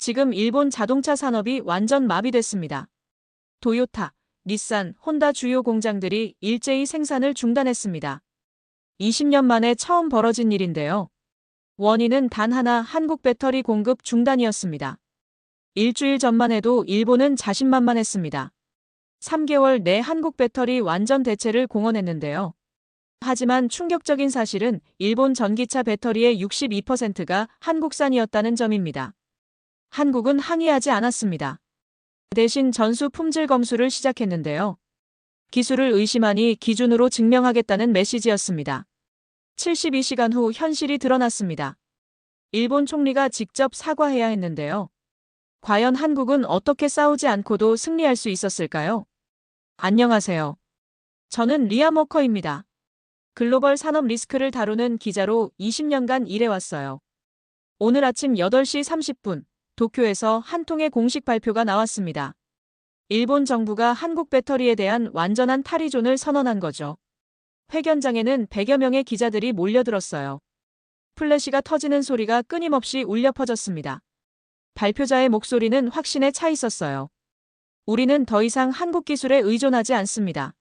지금 일본 자동차 산업이 완전 마비됐습니다. 도요타, 닛산, 혼다 주요 공장들이 일제히 생산을 중단했습니다. 20년 만에 처음 벌어진 일인데요. 원인은 단 하나, 한국 배터리 공급 중단이었습니다. 일주일 전만 해도 일본은 자신만만했습니다. 3개월 내 한국 배터리 완전 대체를 공언했는데요. 하지만 충격적인 사실은 일본 전기차 배터리의 62%가 한국산이었다는 점입니다. 한국은 항의하지 않았습니다. 대신 전수 품질 검수를 시작했는데요. 기술을 의심하니 기준으로 증명하겠다는 메시지였습니다. 72시간 후 현실이 드러났습니다. 일본 총리가 직접 사과해야 했는데요. 과연 한국은 어떻게 싸우지 않고도 승리할 수 있었을까요? 안녕하세요. 저는 리아 머커입니다. 글로벌 산업 리스크를 다루는 기자로 20년간 일해왔어요. 오늘 아침 8시 30분, 도쿄에서 한 통의 공식 발표가 나왔습니다. 일본 정부가 한국 배터리에 대한 완전한 탈의존을 선언한 거죠. 회견장에는 100여 명의 기자들이 몰려들었어요. 플래시가 터지는 소리가 끊임없이 울려 퍼졌습니다. 발표자의 목소리는 확신에 차 있었어요. 우리는 더 이상 한국 기술에 의존하지 않습니다.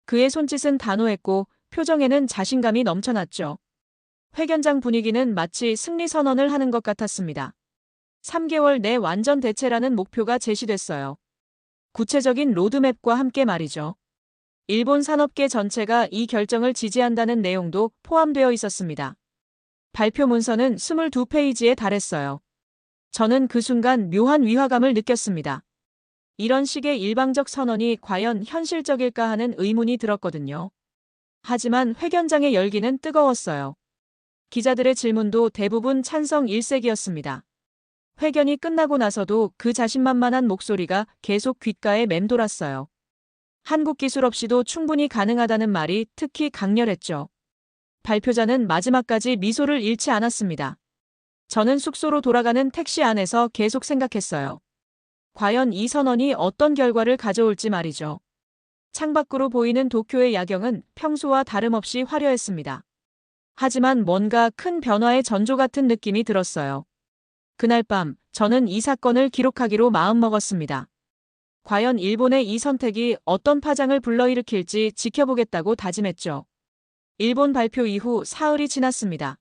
그의 손짓은 단호했고 표정에는 자신감이 넘쳐났죠. 회견장 분위기는 마치 승리 선언을 하는 것 같았습니다. 3개월 내 완전 대체라는 목표가 제시됐어요. 구체적인 로드맵과 함께 말이죠. 일본 산업계 전체가 이 결정을 지지한다는 내용도 포함되어 있었습니다. 발표 문서는 22페이지에 달했어요. 저는 그 순간 묘한 위화감을 느꼈습니다. 이런 식의 일방적 선언이 과연 현실적일까 하는 의문이 들었거든요. 하지만 회견장의 열기는 뜨거웠어요. 기자들의 질문도 대부분 찬성 일색이었습니다. 회견이 끝나고 나서도 그 자신만만한 목소리가 계속 귓가에 맴돌았어요. 한국 기술 없이도 충분히 가능하다는 말이 특히 강렬했죠. 발표자는 마지막까지 미소를 잃지 않았습니다. 저는 숙소로 돌아가는 택시 안에서 계속 생각했어요. 과연 이 선언이 어떤 결과를 가져올지 말이죠. 창밖으로 보이는 도쿄의 야경은 평소와 다름없이 화려했습니다. 하지만 뭔가 큰 변화의 전조 같은 느낌이 들었어요. 그날 밤, 저는 이 사건을 기록하기로 마음먹었습니다. 과연 일본의 이 선택이 어떤 파장을 불러일으킬지 지켜보겠다고 다짐했죠. 일본 발표 이후 사흘이 지났습니다.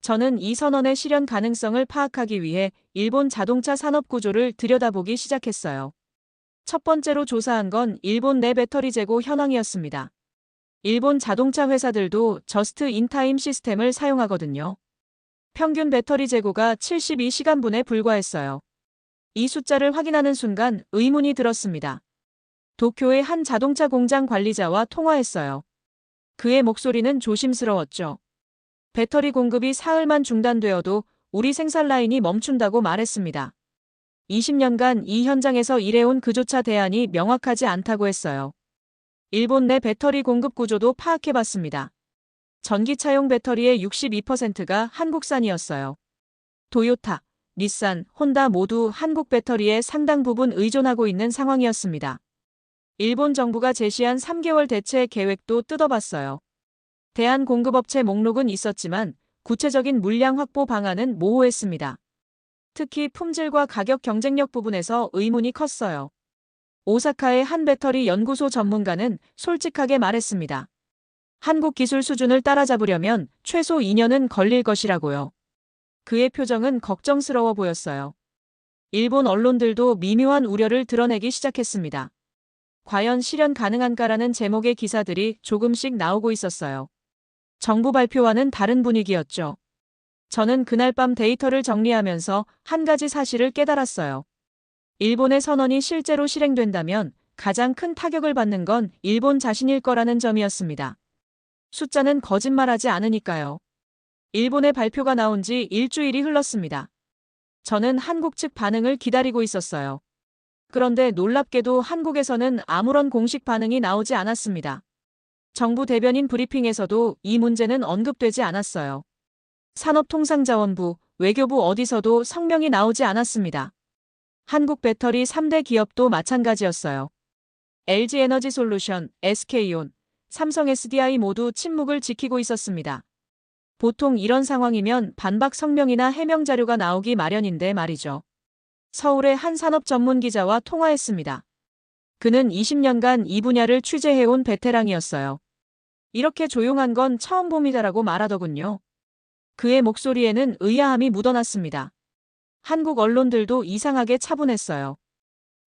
저는 이 선언의 실현 가능성을 파악하기 위해 일본 자동차 산업 구조를 들여다보기 시작했어요. 첫 번째로 조사한 건 일본 내 배터리 재고 현황이었습니다. 일본 자동차 회사들도 저스트 인타임 시스템을 사용하거든요. 평균 배터리 재고가 72시간분에 불과했어요. 이 숫자를 확인하는 순간 의문이 들었습니다. 도쿄의 한 자동차 공장 관리자와 통화했어요. 그의 목소리는 조심스러웠죠. 배터리 공급이 사흘만 중단되어도 우리 생산 라인이 멈춘다고 말했습니다. 20년간 이 현장에서 일해온 그조차 대안이 명확하지 않다고 했어요. 일본 내 배터리 공급 구조도 파악해봤습니다. 전기차용 배터리의 62%가 한국산이었어요. 도요타, 닛산, 혼다 모두 한국 배터리에 상당 부분 의존하고 있는 상황이었습니다. 일본 정부가 제시한 3개월 대체 계획도 뜯어봤어요. 대한 공급업체 목록은 있었지만 구체적인 물량 확보 방안은 모호했습니다. 특히 품질과 가격 경쟁력 부분에서 의문이 컸어요. 오사카의 한 배터리 연구소 전문가는 솔직하게 말했습니다. 한국 기술 수준을 따라잡으려면 최소 2년은 걸릴 것이라고요. 그의 표정은 걱정스러워 보였어요. 일본 언론들도 미묘한 우려를 드러내기 시작했습니다. 과연 실현 가능한가라는 제목의 기사들이 조금씩 나오고 있었어요. 정부 발표와는 다른 분위기였죠. 저는 그날 밤 데이터를 정리하면서 한 가지 사실을 깨달았어요. 일본의 선언이 실제로 실행된다면 가장 큰 타격을 받는 건 일본 자신일 거라는 점이었습니다. 숫자는 거짓말하지 않으니까요. 일본의 발표가 나온 지 일주일이 흘렀습니다. 저는 한국 측 반응을 기다리고 있었어요. 그런데 놀랍게도 한국에서는 아무런 공식 반응이 나오지 않았습니다. 정부 대변인 브리핑에서도 이 문제는 언급되지 않았어요. 산업통상자원부, 외교부 어디서도 성명이 나오지 않았습니다. 한국 배터리 3대 기업도 마찬가지였어요. LG에너지솔루션, SK온, 삼성 SDI 모두 침묵을 지키고 있었습니다. 보통 이런 상황이면 반박 성명이나 해명 자료가 나오기 마련인데 말이죠. 서울의 한 산업 전문 기자와 통화했습니다. 그는 20년간 이 분야를 취재해온 베테랑이었어요. 이렇게 조용한 건 처음 봅니다라고 말하더군요. 그의 목소리에는 의아함이 묻어났습니다. 한국 언론들도 이상하게 차분했어요.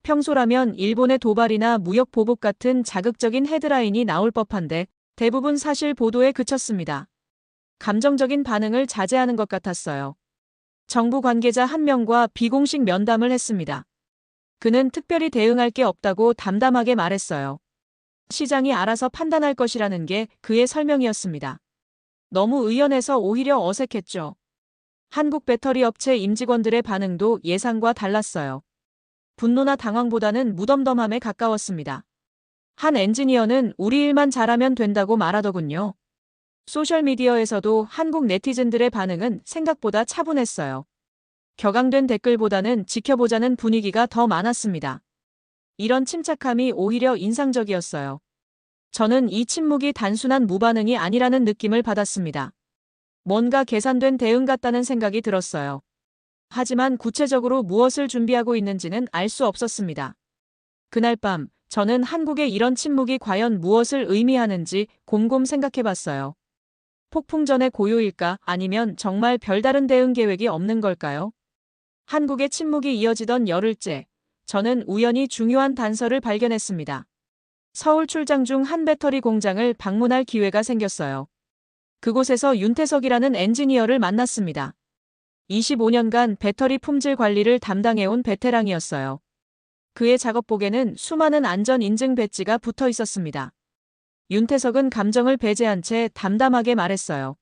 평소라면 일본의 도발이나 무역 보복 같은 자극적인 헤드라인이 나올 법한데 대부분 사실 보도에 그쳤습니다. 감정적인 반응을 자제하는 것 같았어요. 정부 관계자 한 명과 비공식 면담을 했습니다. 그는 특별히 대응할 게 없다고 담담하게 말했어요. 시장이 알아서 판단할 것이라는 게 그의 설명이었습니다. 너무 의연해서 오히려 어색했죠. 한국 배터리 업체 임직원들의 반응도 예상과 달랐어요. 분노나 당황보다는 무덤덤함에 가까웠습니다. 한 엔지니어는 우리 일만 잘하면 된다고 말하더군요. 소셜미디어에서도 한국 네티즌들의 반응은 생각보다 차분했어요. 격앙된 댓글보다는 지켜보자는 분위기가 더 많았습니다. 이런 침착함이 오히려 인상적이었어요. 저는 이 침묵이 단순한 무반응이 아니라는 느낌을 받았습니다. 뭔가 계산된 대응 같다는 생각이 들었어요. 하지만 구체적으로 무엇을 준비하고 있는지는 알 수 없었습니다. 그날 밤, 저는 한국의 이런 침묵이 과연 무엇을 의미하는지 곰곰 생각해봤어요. 폭풍전의 고요일까 아니면 정말 별다른 대응 계획이 없는 걸까요? 한국의 침묵이 이어지던 열흘째, 저는 우연히 중요한 단서를 발견했습니다. 서울 출장 중 한 배터리 공장을 방문할 기회가 생겼어요. 그곳에서 윤태석이라는 엔지니어를 만났습니다. 25년간 배터리 품질 관리를 담당해온 베테랑이었어요. 그의 작업복에는 수많은 안전 인증 배지가 붙어 있었습니다. 윤태석은 감정을 배제한 채 담담하게 말했어요.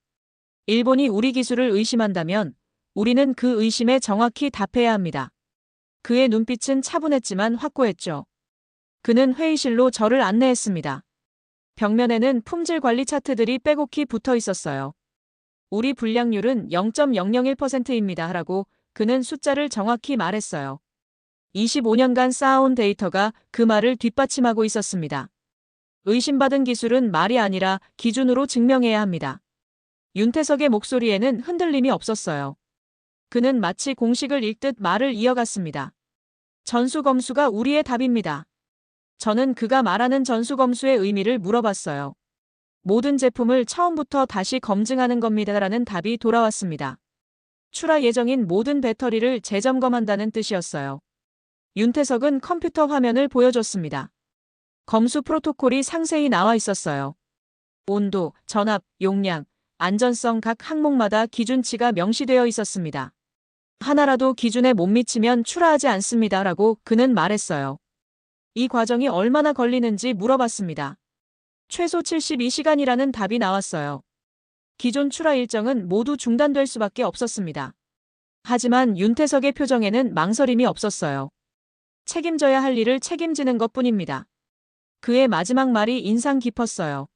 일본이 우리 기술을 의심한다면 우리는 그 의심에 정확히 답해야 합니다. 그의 눈빛은 차분했지만 확고했죠. 그는 회의실로 저를 안내했습니다. 벽면에는 품질 관리 차트들이 빼곡히 붙어 있었어요. 우리 불량률은 0.001%입니다. 라고 그는 숫자를 정확히 말했어요. 25년간 쌓아온 데이터가 그 말을 뒷받침하고 있었습니다. 의심받은 기술은 말이 아니라 기준으로 증명해야 합니다. 윤태석의 목소리에는 흔들림이 없었어요. 그는 마치 공식을 읽듯 말을 이어갔습니다. 전수검수가 우리의 답입니다. 저는 그가 말하는 전수검수의 의미를 물어봤어요. 모든 제품을 처음부터 다시 검증하는 겁니다라는 답이 돌아왔습니다. 출하 예정인 모든 배터리를 재점검한다는 뜻이었어요. 윤태석은 컴퓨터 화면을 보여줬습니다. 검수 프로토콜이 상세히 나와 있었어요. 온도, 전압, 용량, 안전성 각 항목마다 기준치가 명시되어 있었습니다. 하나라도 기준에 못 미치면 출하하지 않습니다라고 그는 말했어요. 이 과정이 얼마나 걸리는지 물어봤습니다. 최소 72시간이라는 답이 나왔어요. 기존 출하 일정은 모두 중단될 수밖에 없었습니다. 하지만 윤태석의 표정에는 망설임이 없었어요. 책임져야 할 일을 책임지는 것뿐입니다. 그의 마지막 말이 인상 깊었어요.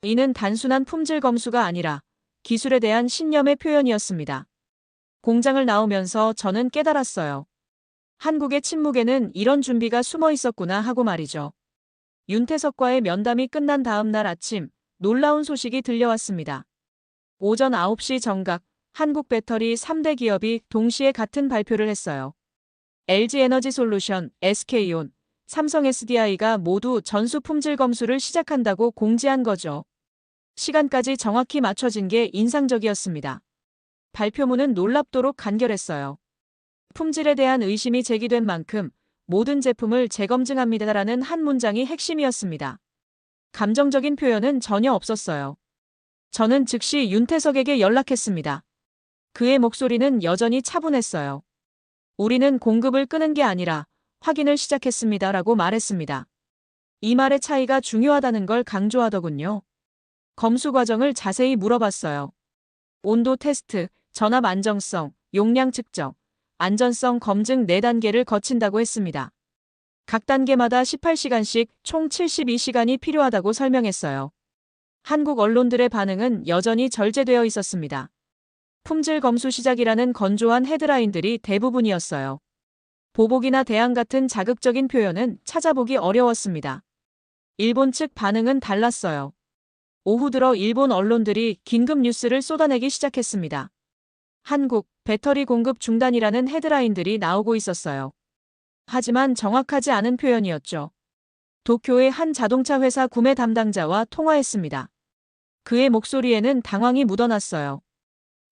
이는 단순한 품질 검수가 아니라 기술에 대한 신념의 표현이었습니다. 공장을 나오면서 저는 깨달았어요. 한국의 침묵에는 이런 준비가 숨어 있었구나 하고 말이죠. 윤태석과의 면담이 끝난 다음 날 아침, 놀라운 소식이 들려왔습니다. 오전 9시 정각, 한국 배터리 3대 기업이 동시에 같은 발표를 했어요. LG에너지솔루션, SK온, 삼성 SDI가 모두 전수 품질 검수를 시작한다고 공지한 거죠. 시간까지 정확히 맞춰진 게 인상적이었습니다. 발표문은 놀랍도록 간결했어요. 품질에 대한 의심이 제기된 만큼 모든 제품을 재검증합니다라는 한 문장이 핵심이었습니다. 감정적인 표현은 전혀 없었어요. 저는 즉시 윤태석에게 연락했습니다. 그의 목소리는 여전히 차분했어요. 우리는 공급을 끄는 게 아니라 확인을 시작했습니다라고 말했습니다. 이 말의 차이가 중요하다는 걸 강조하더군요. 검수 과정을 자세히 물어봤어요. 온도 테스트, 전압 안정성, 용량 측정, 안전성 검증 4단계를 거친다고 했습니다. 각 단계마다 18시간씩 총 72시간이 필요하다고 설명했어요. 한국 언론들의 반응은 여전히 절제되어 있었습니다. 품질 검수 시작이라는 건조한 헤드라인들이 대부분이었어요. 보복이나 대항 같은 자극적인 표현은 찾아보기 어려웠습니다. 일본 측 반응은 달랐어요. 오후 들어 일본 언론들이 긴급 뉴스를 쏟아내기 시작했습니다. 한국 배터리 공급 중단이라는 헤드라인들이 나오고 있었어요. 하지만 정확하지 않은 표현이었죠. 도쿄의 한 자동차 회사 구매 담당자와 통화했습니다. 그의 목소리에는 당황이 묻어났어요.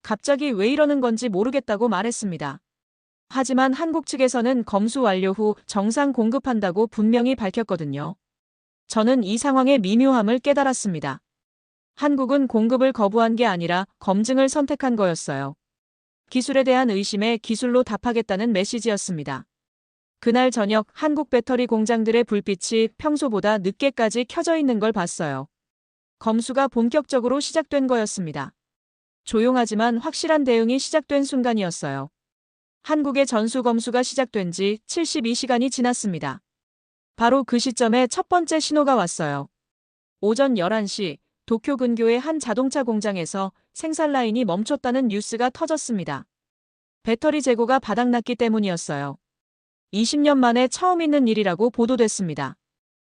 갑자기 왜 이러는 건지 모르겠다고 말했습니다. 하지만 한국 측에서는 검수 완료 후 정상 공급한다고 분명히 밝혔거든요. 저는 이 상황의 미묘함을 깨달았습니다. 한국은 공급을 거부한 게 아니라 검증을 선택한 거였어요. 기술에 대한 의심에 기술로 답하겠다는 메시지였습니다. 그날 저녁 한국 배터리 공장들의 불빛이 평소보다 늦게까지 켜져 있는 걸 봤어요. 검수가 본격적으로 시작된 거였습니다. 조용하지만 확실한 대응이 시작된 순간이었어요. 한국의 전수 검수가 시작된 지 72시간이 지났습니다. 바로 그 시점에 첫 번째 신호가 왔어요. 오전 11시 도쿄 근교의 한 자동차 공장에서 생산 라인이 멈췄다는 뉴스가 터졌습니다. 배터리 재고가 바닥났기 때문이었어요. 20년 만에 처음 있는 일이라고 보도됐습니다.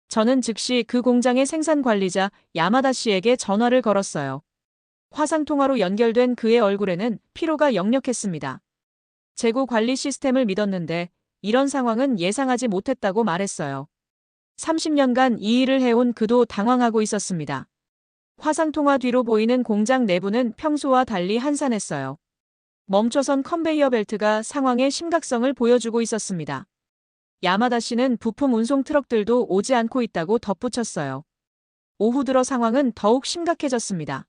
저는 즉시 그 공장의 생산 관리자 야마다 씨에게 전화를 걸었어요. 화상통화로 연결된 그의 얼굴에는 피로가 역력했습니다. 재고 관리 시스템을 믿었는데 이런 상황은 예상하지 못했다고 말했어요. 30년간 이 일을 해온 그도 당황하고 있었습니다. 화상통화 뒤로 보이는 공장 내부는 평소와 달리 한산했어요. 멈춰선 컨베이어 벨트가 상황의 심각성을 보여주고 있었습니다. 야마다 씨는 부품 운송 트럭들도 오지 않고 있다고 덧붙였어요. 오후 들어 상황은 더욱 심각해졌습니다.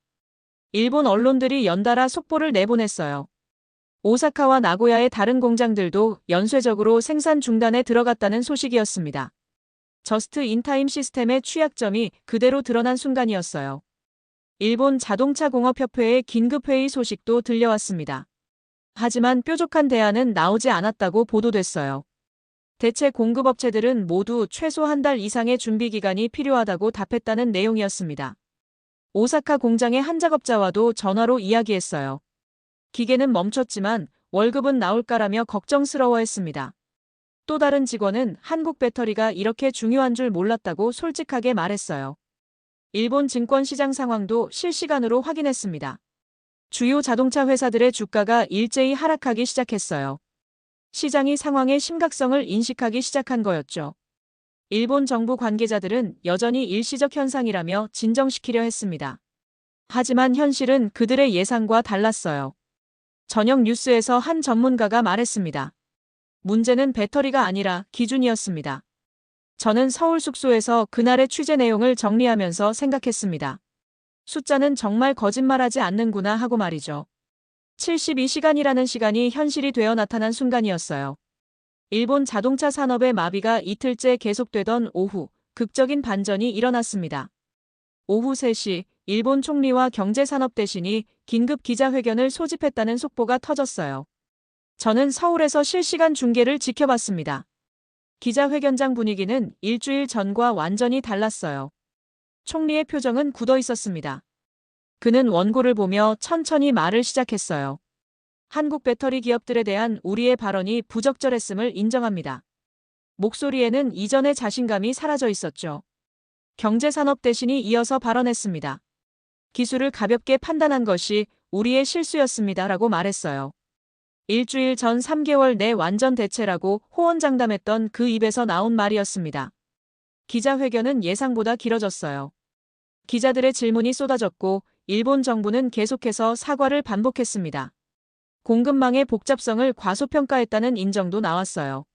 일본 언론들이 연달아 속보를 내보냈어요. 오사카와 나고야의 다른 공장들도 연쇄적으로 생산 중단에 들어갔다는 소식이었습니다. 저스트 인타임 시스템의 취약점이 그대로 드러난 순간이었어요. 일본 자동차 공업협회의 긴급회의 소식도 들려왔습니다. 하지만 뾰족한 대안은 나오지 않았다고 보도됐어요. 대체 공급업체들은 모두 최소 한 달 이상의 준비 기간이 필요하다고 답했다는 내용이었습니다. 오사카 공장의 한 작업자와도 전화로 이야기했어요. 기계는 멈췄지만 월급은 나올까라며 걱정스러워했습니다. 또 다른 직원은 한국 배터리가 이렇게 중요한 줄 몰랐다고 솔직하게 말했어요. 일본 증권시장 상황도 실시간으로 확인했습니다. 주요 자동차 회사들의 주가가 일제히 하락하기 시작했어요. 시장이 상황의 심각성을 인식하기 시작한 거였죠. 일본 정부 관계자들은 여전히 일시적 현상이라며 진정시키려 했습니다. 하지만 현실은 그들의 예상과 달랐어요. 저녁 뉴스에서 한 전문가가 말했습니다. 문제는 배터리가 아니라 기준이었습니다. 저는 서울 숙소에서 그날의 취재 내용을 정리하면서 생각했습니다. 숫자는 정말 거짓말하지 않는구나 하고 말이죠. 72시간이라는 시간이 현실이 되어 나타난 순간이었어요. 일본 자동차 산업의 마비가 이틀째 계속되던 오후, 극적인 반전이 일어났습니다. 오후 3시, 일본 총리와 경제산업대신이 긴급 기자회견을 소집했다는 속보가 터졌어요. 저는 서울에서 실시간 중계를 지켜봤습니다. 기자회견장 분위기는 일주일 전과 완전히 달랐어요. 총리의 표정은 굳어 있었습니다. 그는 원고를 보며 천천히 말을 시작했어요. 한국 배터리 기업들에 대한 우리의 발언이 부적절했음을 인정합니다. 목소리에는 이전의 자신감이 사라져 있었죠. 경제산업 대신이 이어서 발언했습니다. 기술을 가볍게 판단한 것이 우리의 실수였습니다라고 말했어요. 일주일 전 3개월 내 완전 대체라고 호언장담했던 그 입에서 나온 말이었습니다. 기자회견은 예상보다 길어졌어요. 기자들의 질문이 쏟아졌고 일본 정부는 계속해서 사과를 반복했습니다. 공급망의 복잡성을 과소평가했다는 인정도 나왔어요.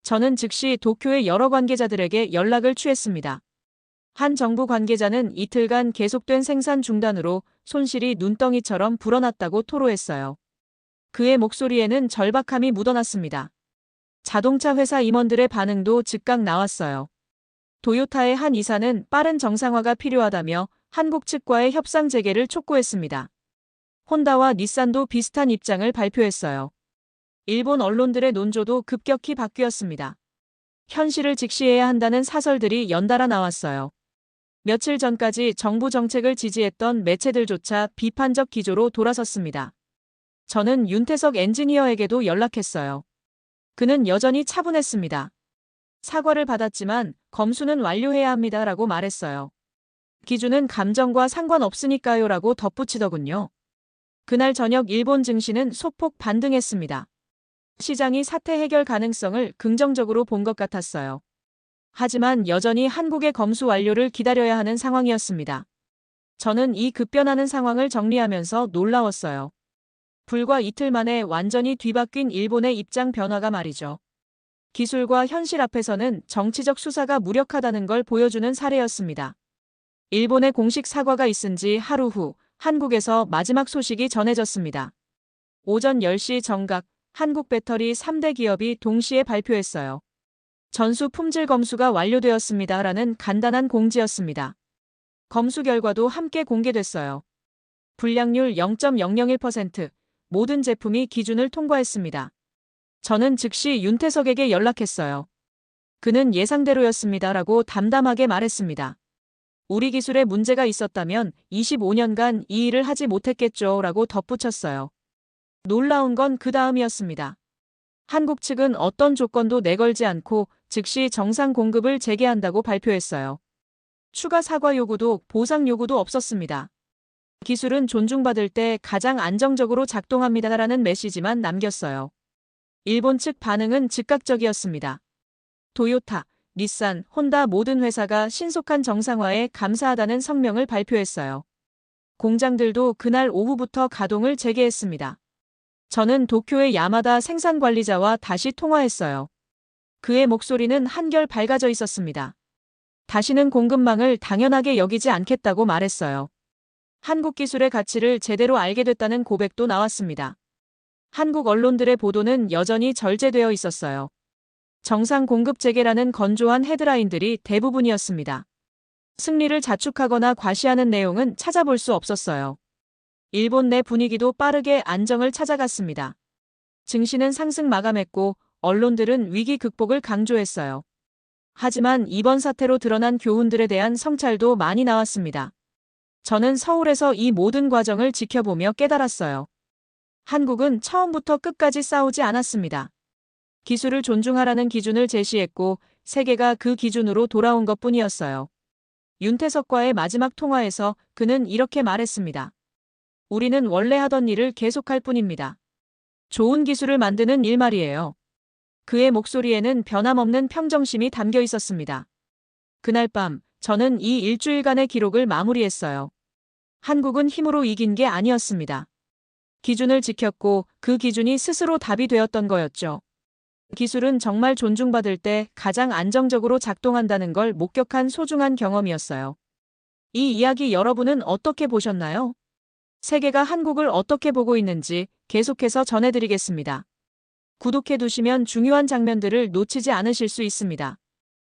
저는 즉시 도쿄의 여러 관계자들에게 연락을 취했습니다. 한 정부 관계자는 이틀간 계속된 생산 중단으로 손실이 눈덩이처럼 불어났다고 토로했어요. 그의 목소리에는 절박함이 묻어났습니다. 자동차 회사 임원들의 반응도 즉각 나왔어요. 도요타의 한 이사는 빠른 정상화가 필요하다며 한국 측과의 협상 재개를 촉구했습니다. 혼다와 닛산도 비슷한 입장을 발표했어요. 일본 언론들의 논조도 급격히 바뀌었습니다. 현실을 직시해야 한다는 사설들이 연달아 나왔어요. 며칠 전까지 정부 정책을 지지했던 매체들조차 비판적 기조로 돌아섰습니다. 저는 윤태석 엔지니어에게도 연락했어요. 그는 여전히 차분했습니다. 사과를 받았지만 검수는 완료해야 합니다라고 말했어요. 기준은 감정과 상관없으니까요라고 덧붙이더군요. 그날 저녁 일본 증시는 소폭 반등했습니다. 시장이 사태 해결 가능성을 긍정적으로 본 것 같았어요. 하지만 여전히 한국의 검수 완료를 기다려야 하는 상황이었습니다. 저는 이 급변하는 상황을 정리하면서 놀라웠어요. 불과 이틀 만에 완전히 뒤바뀐 일본의 입장 변화가 말이죠. 기술과 현실 앞에서는 정치적 수사가 무력하다는 걸 보여주는 사례였습니다. 일본의 공식 사과가 있은 지 하루 후 한국에서 마지막 소식이 전해졌습니다. 오전 10시 정각 한국 배터리 3대 기업이 동시에 발표했어요. 전수 품질 검수가 완료되었습니다라는 간단한 공지였습니다. 검수 결과도 함께 공개됐어요. 불량률 0.001%, 모든 제품이 기준을 통과했습니다. 저는 즉시 윤태석에게 연락했어요. 그는 예상대로였습니다라고 담담하게 말했습니다. 우리 기술에 문제가 있었다면 25년간 이 일을 하지 못했겠죠 라고 덧붙였어요. 놀라운 건 그 다음이었습니다. 한국 측은 어떤 조건도 내걸지 않고 즉시 정상 공급을 재개한다고 발표했어요. 추가 사과 요구도 보상 요구도 없었습니다. 기술은 존중받을 때 가장 안정적으로 작동합니다라는 메시지만 남겼어요. 일본 측 반응은 즉각적이었습니다. 도요타, 닛산, 혼다 모든 회사가 신속한 정상화에 감사하다는 성명을 발표했어요. 공장들도 그날 오후부터 가동을 재개했습니다. 저는 도쿄의 야마다 생산관리자와 다시 통화했어요. 그의 목소리는 한결 밝아져 있었습니다. 다시는 공급망을 당연하게 여기지 않겠다고 말했어요. 한국 기술의 가치를 제대로 알게 됐다는 고백도 나왔습니다. 한국 언론들의 보도는 여전히 절제되어 있었어요. 정상 공급 재개라는 건조한 헤드라인들이 대부분이었습니다. 승리를 자축하거나 과시하는 내용은 찾아볼 수 없었어요. 일본 내 분위기도 빠르게 안정을 찾아갔습니다. 증시는 상승 마감했고 언론들은 위기 극복을 강조했어요. 하지만 이번 사태로 드러난 교훈들에 대한 성찰도 많이 나왔습니다. 저는 서울에서 이 모든 과정을 지켜보며 깨달았어요. 한국은 처음부터 끝까지 싸우지 않았습니다. 기술을 존중하라는 기준을 제시했고 세계가 그 기준으로 돌아온 것뿐이었어요. 윤태석과의 마지막 통화에서 그는 이렇게 말했습니다. 우리는 원래 하던 일을 계속할 뿐입니다. 좋은 기술을 만드는 일 말이에요. 그의 목소리에는 변함없는 평정심이 담겨 있었습니다. 그날 밤 저는 이 일주일간의 기록을 마무리했어요. 한국은 힘으로 이긴 게 아니었습니다. 기준을 지켰고 그 기준이 스스로 답이 되었던 거였죠. 기술은 정말 존중받을 때 가장 안정적으로 작동한다는 걸 목격한 소중한 경험이었어요. 이 이야기 여러분은 어떻게 보셨나요? 세계가 한국을 어떻게 보고 있는지 계속해서 전해드리겠습니다. 구독해 두시면 중요한 장면들을 놓치지 않으실 수 있습니다.